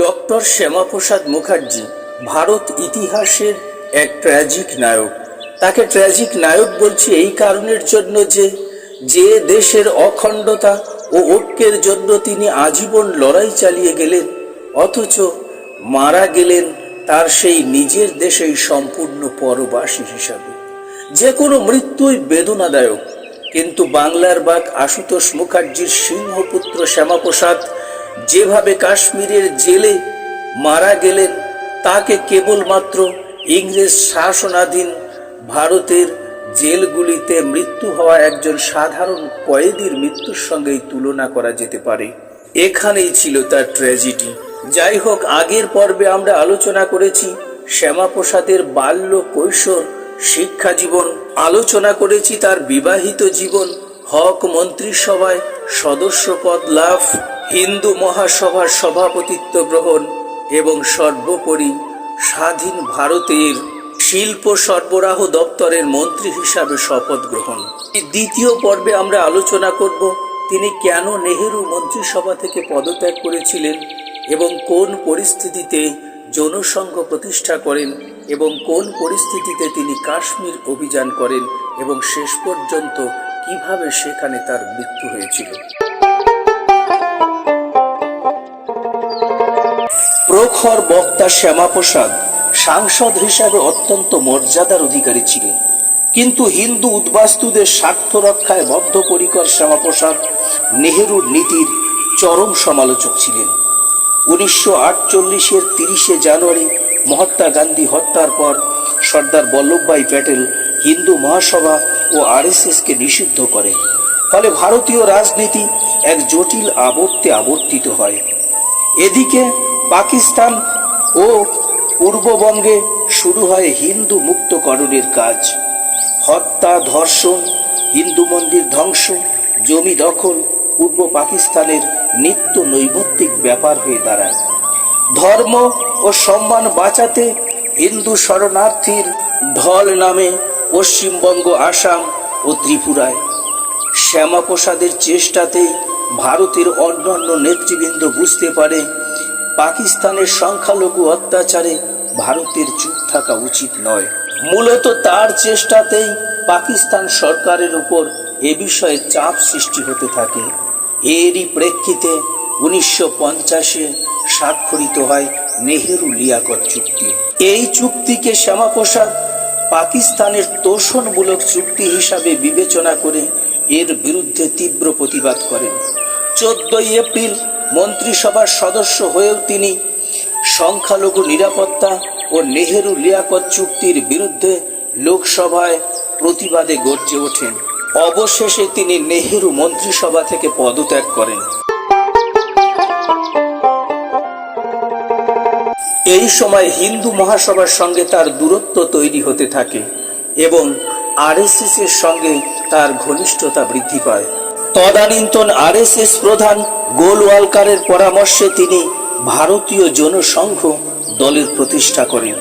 Doctor Shyamaprasad Mukherjee Bharat ইতিহাসের এক tragic নায়ক। তাকে ট্র্যাজিক নায়ক বলছি এই কারণের জন্য যে দেশের অখণ্ডতা ও ঐক্যের জন্য তিনি আজীবন লড়াই চালিয়ে গেলেন, অথচ মারা গেলেন তার সেই নিজের দেশেই সম্পূর্ণ পরবাসী হিসাবে। যে কোনো মৃত্যুই বেদনাদায়ক, কিন্তু বাংলার বাঘ আশুতোষ মুখার্জির সিংহপুত্র শ্যামাপ্রসাদ যেভাবে কাশ্মীরের জেলে মারা গেলেন, তাকে কেবলমাত্র ইংরেজ শাসনাধীন ভারতের জেলগুলিতে মৃত্যু হওয়া একজন সাধারণ কয়েদির মৃত্যুর সঙ্গেই তুলনা করা যেতে পারে। এখানেই ছিল তার ট্র্যাজেডি। যাই হোক, আগের পর্বে আমরা আলোচনা করেছি শ্যামাপ্রসাদের বাল্য কৈশোর শিক্ষা জীবন, আলোচনা করেছি তার বিবাহিত জীবন, হক মন্ত্রিসভায় সদস্যপদ লাভ, হিন্দু মহাসভার সভাপতিত্ব গ্রহণ এবং সর্বোপরি স্বাধীন ভারতের শিল্প সরবরাহ দপ্তরের মন্ত্রী হিসাবে শপথ গ্রহণ। দ্বিতীয় পর্বে আমরা আলোচনা করব তিনি কেন নেহেরু মন্ত্রিসভা থেকে পদত্যাগ করেছিলেন এবং কোন পরিস্থিতিতে জনসংঘ প্রতিষ্ঠা করেন এবং কোন পরিস্থিতিতে তিনি কাশ্মীর অভিযান করেন এবং শেষ পর্যন্ত কিভাবে সেখানে তার মৃত্যু হয়েছিল। প্রখর বক্তা শ্যামাপ্রসাদ সাংসদ হিসাবে অত্যন্ত মর্যাদার অধিকারী ছিলেন, কিন্তু হিন্দু উদ্বাস্তুদের স্বার্থ রক্ষায় বদ্ধপরিকর শ্যামাপ্রসাদ নেহেরুর নীতির চরম সমালোচক ছিলেন। 1948-এর 30শে জানুয়ারি মহাত্মা গান্ধী হত্যার পর সর্দার বল্লভভাই প্যাটেল হিন্দু মহাসভা ও আরএসএসকে নিষিদ্ধ করেন। ফলে ভারতীয় রাজনীতি এক জটিল আবর্তে আবর্তিত হয়। এদিকে পাকিস্তান ও পূর্ববঙ্গে শুরু হয় হিন্দু মুক্তকরণের কাজ। হত্যা, ধর্ষণ, হিন্দু মন্দির ধ্বংস, জমি দখল পূর্ব পাকিস্তানের নিত্য নৈমিত্তিক ব্যাপার হয়ে দাঁড়ায়। ধর্ম ও সম্মান বাঁচাতে হিন্দু শরণার্থীর ঢল নামে পশ্চিমবঙ্গ, আসাম ও ত্রিপুরায়। শ্যামাপ্রসাদের চেষ্টাতেই ভারতের অন্যান্য নেতৃবৃন্দ বুঝতে পারে পাকিস্তানের সংখ্যালঘু অত্যাচারে ভারতের চুপ থাকা উচিত নয়। মূলত তার চেষ্টাতেই পাকিস্তান সরকারের উপর এ বিষয়ে চাপ সৃষ্টি হতে থাকে। এরই প্রেক্ষিতে 1950-এ স্বাক্ষরিত হয় নেহেরু লিয়াকত চুক্তি। এই চুক্তিকে শ্যামাপ্রসাদ পাকিস্তানের তোষণমূলক চুক্তি হিসাবে বিবেচনা করে এর বিরুদ্ধে তীব্র প্রতিবাদ করেন। 14 এপ্রিল মন্ত্রিসভার সদস্য হয়েও তিনি সংখ্যালঘু নিরাপত্তা ও নেহেরু লিয়াকত চুক্তির বিরুদ্ধে লোকসভায় প্রতিবাদে গর্জে ওঠেন। অবশেষে তিনি নেহেরু মন্ত্রিসভা থেকে পদত্যাগ করেন। এই সময় হিন্দু মহাসভার সঙ্গে তার দূরত্ব তৈরি হতে থাকে এবং আরএসএস এর সঙ্গে তার ঘনিষ্ঠতা বৃদ্ধি পায়। তদানীন্তন আরএসএস প্রধান গোলওয়ালকারের পরামর্শে তিনি ভারতীয় জনসংঘ দলের প্রতিষ্ঠা করেন।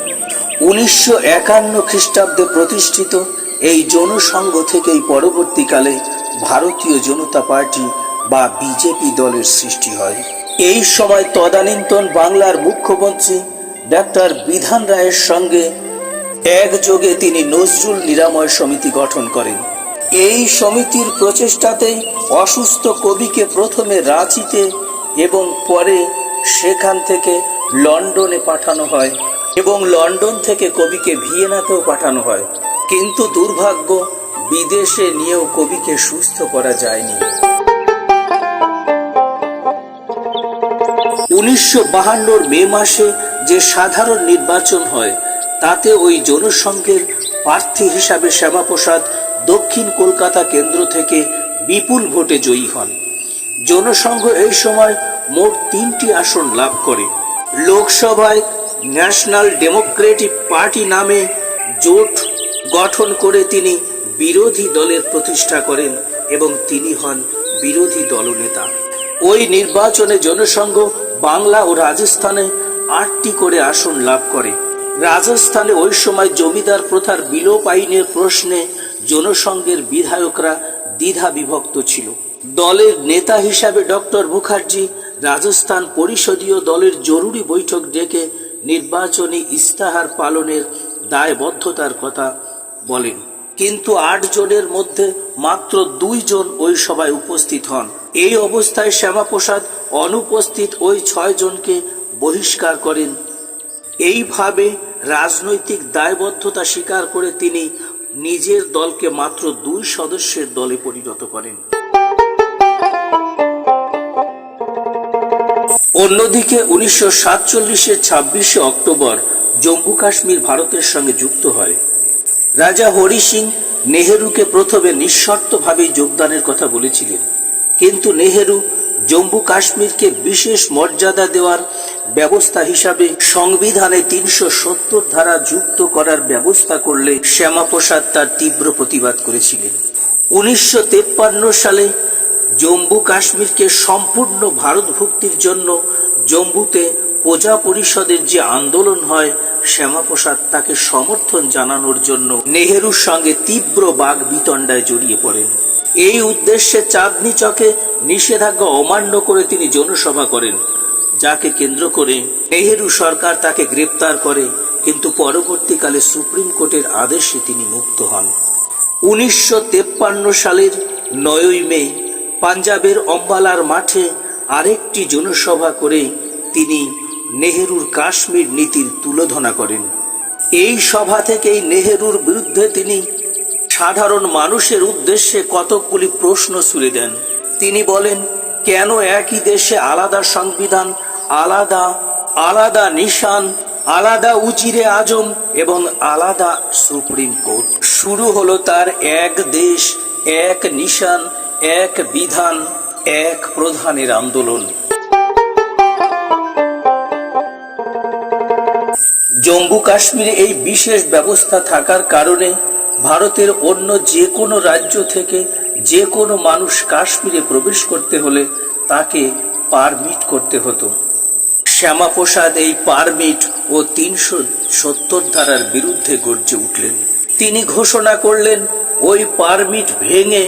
1951 খ্রিস্টাব্দে প্রতিষ্ঠিত এই জনসংঘ থেকেই পরবর্তীকালে ভারতীয় জনতা পার্টি বা বিজেপি দলের সৃষ্টি হয়। এই সময় তদানীন্তন বাংলার মুখ্যমন্ত্রী ডাক্তার বিধান রায়ের সঙ্গে একযোগে তিনি নজরুল নিরাময় সমিতি গঠন করেন। এই সমিতির প্রচেষ্টাতেই অসুস্থ কবিকে প্রথমে রাঁচিতে এবং পরে সেখান থেকে লন্ডনে পাঠানো হয় এবং লন্ডন থেকে কবিকে ভিয়েনাতেও পাঠানো হয়, কিন্তু দুর্ভাগ্য বিদেশে নিয়েও কবিকে সুস্থ করা যায়নি। 1952 মে মাসে যে সাধারণ নির্বাচন হয় তাতে ওই জনসংঘের প্রার্থী হিসাবে শ্যামাপ্রসাদ দক্ষিণ কলকাতা কেন্দ্র থেকে বিপুল ভোটে জয়ী হন। জনসংঘ এই সময় মোট 3টি আসন লাভ করে। লোকসভায় ন্যাশনাল ডেমোক্রেটিক পার্টি নামে জোট গঠন করে তিনি বিরোধী দলের প্রতিষ্ঠা করেন এবং তিনি হন বিরোধী দলনেতা। ওই নির্বাচনে জনসংঘ বাংলা ও রাজস্থানে 8টি করে আসন লাভ করে। রাজস্থানে ওই সময় জমিদার প্রথার বিলোপ আইনের প্রশ্নে জনসংঘের বিধায়করা দ্বিধা বিভক্ত ছিল। দলের নেতা হিসাবে ডক্টর মুখার্জি রাজস্থান পরিষদীয় দলের জরুরি বৈঠক ডেকে নির্বাচনী ইস্তাহার পালনের দায়বদ্ধতার কথা বলেন, কিন্তু 8 জনের মধ্যে মাত্র 2 জন ওই সভায় উপস্থিত হন। এই অবস্থায় শ্যামাপ্রসাদ অনুপস্থিত ওই 6 জনকে বহিষ্কার করেন। এইভাবে রাজনৈতিক দায়বদ্ধতা স্বীকার করে তিনি নিজের দলকে মাত্র 2 সদস্যের দলে পরিণত করেন। অন্যদিকে 1947-এর 26শে অক্টোবর জম্মু কাশ্মীর ভারতের সঙ্গে যুক্ত হয়। রাজা হরি সিং নেহেরুকে প্রথমে নিঃশর্তভাবে যোগদানের কথা বলেছিলেন, কিন্তু নেহেরু জম্মু কাশ্মীরকে বিশেষ মর্যাদা দেওয়ার ব্যবস্থা হিসাবে সংবিধানে 370 ধারা যুক্ত করার ব্যবস্থা করলে শ্যামাপ্রসাদ তার তীব্র প্রতিবাদ করেছিলেন। 1953 সালে জম্মু কাশ্মীরকে সম্পূর্ণ ভারতভুক্তির জন্য জম্মুতে প্রজা পরিষদের যে আন্দোলন হয়, শ্যামাপ্রসাদ তাকে সমর্থন জানানোর জন্য নেহেরুর সঙ্গে তীব্র বাগবিতণ্ডায় জড়িয়ে পড়েন। এই উদ্দেশ্যে চাঁদনি চকে নিষেধাজ্ঞা অমান্য করে তিনি জনসভা করেন, যাকে কেন্দ্র করে নেহেরু সরকার তাকে গ্রেপ্তার করে, কিন্তু পরবর্তীকালে সুপ্রিম কোর্টের আদেশে তিনি মুক্ত হন। 1953 সালের 9ই মে পাঞ্জাবের অম্বালার মাঠে আরেকটি জনসভা করে তিনি নেহেরুর কাশ্মীর নীতির তুলোধনা করেন। এই সভা থেকেই নেহেরুর বিরুদ্ধে তিনি সাধারণ মানুষের উদ্দেশ্যে কতকগুলি প্রশ্ন ছুড়ে দেন। তিনি বলেন, কেন একই দেশে আলাদা সংবিধান, আলাদা আলাদা নিশান, আলাদা উজিরে আজম এবং আলাদা সুপ্রিম কোর্ট? শুরু হলো তার এক দেশ, এক নিশান, এক বিধান, এক প্রধানের আন্দোলন। জম্মু কাশ্মীরে এই বিশেষ ব্যবস্থা থাকার কারণে ভারতের অন্য যে কোনো রাজ্য থেকে যে কোনো মানুষ কাশ্মীরে প্রবেশ করতে হলে তাকে পারমিট করতে হতো। শ্যামাপ্রসাদ এই পারমিট ও 370 ধারার বিরুদ্ধে গর্জে উঠলেন। তিনি ঘোষণা করলেন, ওই পারমিট ভেঙে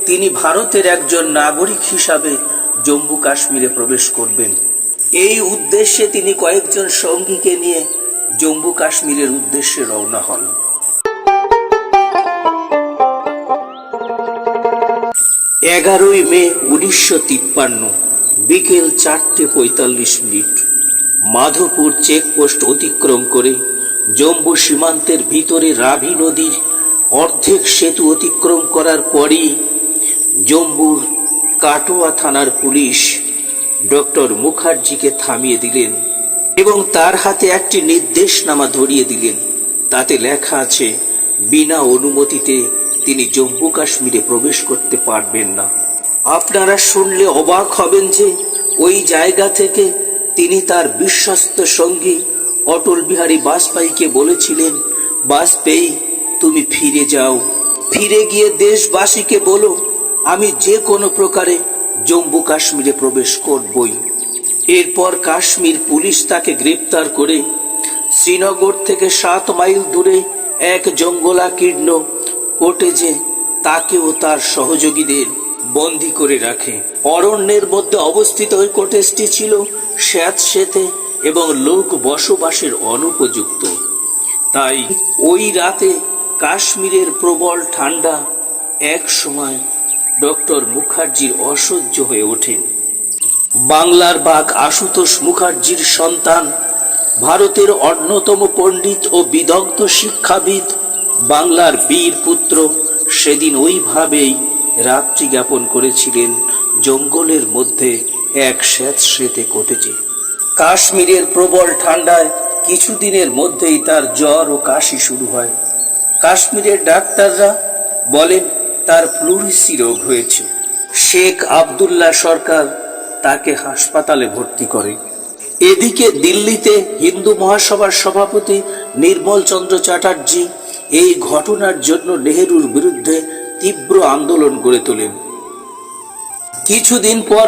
তিনি ভারতের একজন নাগরিক হিসাবে জম্মু কাশ্মীরে প্রবেশ করবেন। এই উদ্দেশ্যে তিনি কয়েকজন সঙ্গীকে নিয়ে জম্মু কাশ্মীরের উদ্দেশ্যে রওনা হন। 11ই মে 1953 বিকেল 4:45 মাধোপুর চেকপোস্ট অতিক্রম করে জম্মু সীমান্তের ভিতরে রাভি নদীর অর্ধেক সেতু অতিক্রম করার পরই জম্মুর কাটোয়া থানার পুলিশ ডক্টর মুখার্জিকে থামিয়ে দিলেন এবং তার হাতে একটি নির্দেশনামা ধরিয়ে দিলেন। তাতে লেখা আছে, বিনা অনুমতিতে তিনি জম্মু কাশ্মীরে প্রবেশ করতে পারবেন না। আপনারা শুনলে অবাক হবেন যে ওই জায়গা থেকে তিনি তার বিশ্বস্ত সঙ্গী অটল বিহারী বাজপেয়ীকে বলেছিলেন, বাজপেয়ী তুমি ফিরে যাও, ফিরে গিয়ে দেশবাসীকে বলো আমি যে কোনো প্রকারে জম্মু কাশ্মীরে প্রবেশ করবই। এরপর কাশ্মীর পুলিশ তাকে গ্রেপ্তার করে শ্রীনগর থেকে 7 মাইল দূরে এক জঙ্গলাকীর্ণ কোটেজে তাকে ও তার সহযোগীদের বন্দী করে রাখে। অরণ্যের মধ্যে অবস্থিত ওই কোটেজটি ছিল স্যাঁতসেঁতে এবং লোক বসবাসের অনুপযুক্ত। তাই ওই রাতে কাশ্মীরের প্রবল ঠান্ডা এক সময় ডক্টর মুখার্জির অসহ্য হয়ে ওঠেন। বাংলার বাঘ আশুতোষ মুখার্জির সন্তান, ভারতের অন্যতম পণ্ডিত ও বিদগ্ধ শিক্ষাবিদ, বাংলার বীর পুত্র সেদিন ওইভাবেই রাত্রি জ্ঞাপন করেছিলেন জঙ্গলের মধ্যে এক স্যাঁতসেঁতে কোটেজে। কাশ্মীরের প্রবল ঠান্ডায় কিছুদিনের মধ্যেই তার জ্বর ও কাশি শুরু হয়। কাশ্মীরের ডাক্তাররা বলেন তার প্লুরিসি রোগ হয়েছে। শেখ আবদুল্লাহ সরকার তাকে হাসপাতালে ভর্তি করে। এদিকে দিল্লিতে হিন্দু মহাসভার সভাপতি নির্মল চন্দ্র চ্যাটার্জি এই ঘটনার জন্য নেহেরুর বিরুদ্ধে তীব্র আন্দোলন গড়ে তোলেন। কিছুদিন পর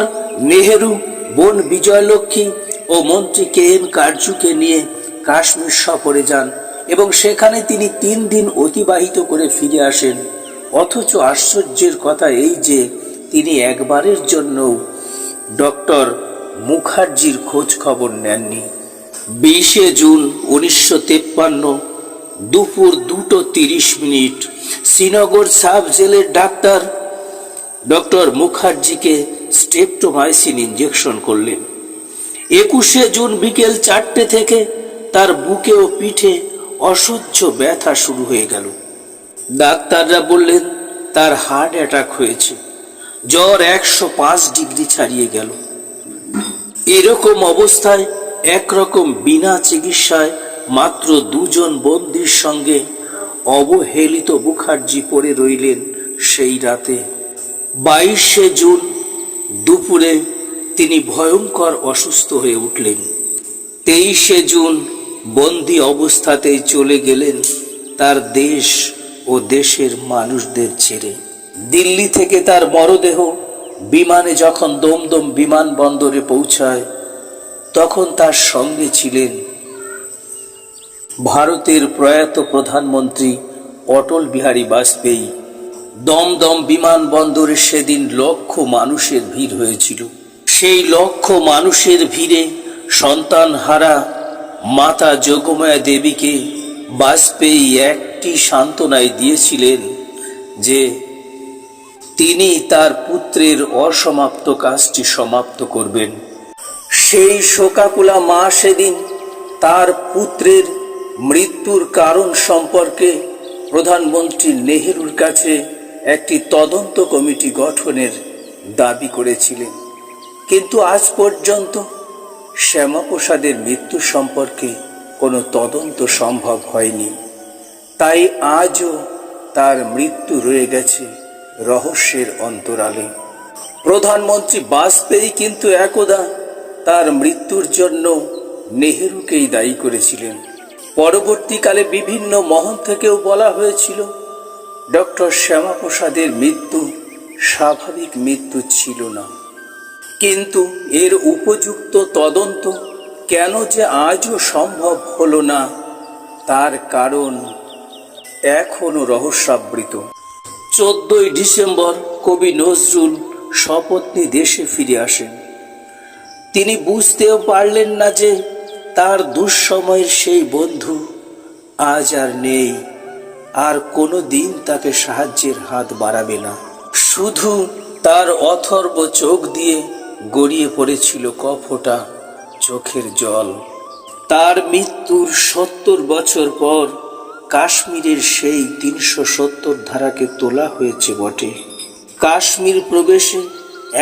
নেহেরু বোন বিজয়লক্ষ্মী ও মন্ত্রী KM কারজুকে নিয়ে কাশ্মীর সফরে যান এবং সেখানে তিনি 3 দিন অতিবাহিত করে ফিরে আসেন। অথচ আশ্চর্যের কথা এই যে তিনি একবারের জন্য ডক্টর মুখার্জির খোঁজ খবর নেননি। 20শে জুন 1953 দুপুর 2:30 শ্রীনগর সাব জেলের ডাক্তার ডক্টর মুখার্জিকে স্ট্রেপ্টোমাইসিন ইঞ্জেকশন করলেন। 21শে জুন বিকেল 4টে থেকে তার বুকে ও পিঠে অসহ্য ব্যথা শুরু হয়ে গেল। ডাক্তাররা বললেন তার হার্ট অ্যাটাক হয়েছে। জ্বর 105 ডিগ্রি ছাড়িয়ে গেল। এরকম অবস্থায় একরকম বিনা চিকিৎসায় মাত্র 2 জন বন্দীর সঙ্গে অবহেলিত মুখার্জি পড়ে রইলেন সেই রাতে। 22শে জুন দুপুরে তিনি ভয়ঙ্কর অসুস্থ হয়ে উঠলেন। 23শে জুন বন্দী অবস্থাতেই চলে গেলেন তার দেশ ও দেশের মানুষদের ছেড়ে। দিল্লি থেকে তার মরদেহ বিমানে যখন দমদম বিমানবন্দরে পৌঁছায়, তখন তার সঙ্গে ছিলেন ভারতের প্রয়াত প্রধানমন্ত্রী অটল বিহারী বাজপেয়ী। দমদম বিমানবন্দরে সেদিন লক্ষ মানুষের ভিড় হয়েছিল। সেই লক্ষ মানুষের ভিড়ে সন্তানহারা মাতা যোগমায়া দেবীকে বাজপেয়ী একটি সান্ত্বনাই দিয়েছিলেন যে তিনি তার পুত্রের অসমাপ্ত কাজটি সমাপ্ত করবেন। সেই শোকাকুলা মা সেদিন তার পুত্রের মৃত্যুর কারণ সম্পর্কে প্রধানমন্ত্রী নেহেরুর কাছে একটি তদন্ত কমিটি গঠনের দাবি করেছিলেন। কিন্তু আজ পর্যন্ত শ্যামাপ্রসাদের মৃত্যু সম্পর্কে কোনো তদন্ত সম্ভব হয়নি। তাই আজও তার মৃত্যু রয়ে গেছে রহস্যের অন্তরালে। প্রধানমন্ত্রী বাজপেয়ী কিন্তু একদা তার মৃত্যুর জন্য নেহেরুকেই দায়ী করেছিলেন। পরবর্তীকালে বিভিন্ন মহল থেকেও বলা হয়েছিল ডক্টর শ্যামাপ্রসাদের মৃত্যু স্বাভাবিক মৃত্যু ছিল না। কিন্তু এর উপযুক্ত তদন্ত কেন যে আজও সম্ভব হলো না, তার কারণ এখনো রহস্যাবৃত। 14ই ডিসেম্বর কবি নজরুল সপত্নী দেশে ফিরে আসেন। তিনি বুঝতেও পারলেন না যে তার দুঃসময়ের সেই বন্ধু আজ আর নেই, আর কোনো দিন তাকে সাহায্যের হাত বাড়াবে না। শুধু তার অথর্ব চোখ দিয়ে গড়িয়ে পড়েছিল কফোঁটা চোখের জল। তার মৃত্যুর 70 বছর পর কাশ্মীরের সেই 370 ধারাকে তোলা হয়েছে বটে। কাশ্মীর প্রবেশে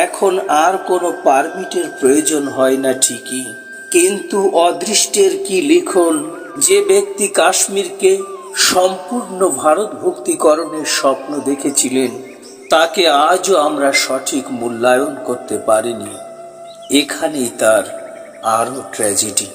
এখন আর কোনো পারমিটের প্রয়োজন হয় না ঠিকই, কিন্তু অদৃষ্টের কি লিখন, যে ব্যক্তি কাশ্মীরকে সম্পূর্ণ ভারত ভুক্তিকরণের স্বপ্ন দেখেছিলেন, তাকে আজও আমরা সঠিক মূল্যায়ন করতে পারিনি। এখানেই তার আরও ট্র্যাজেডি।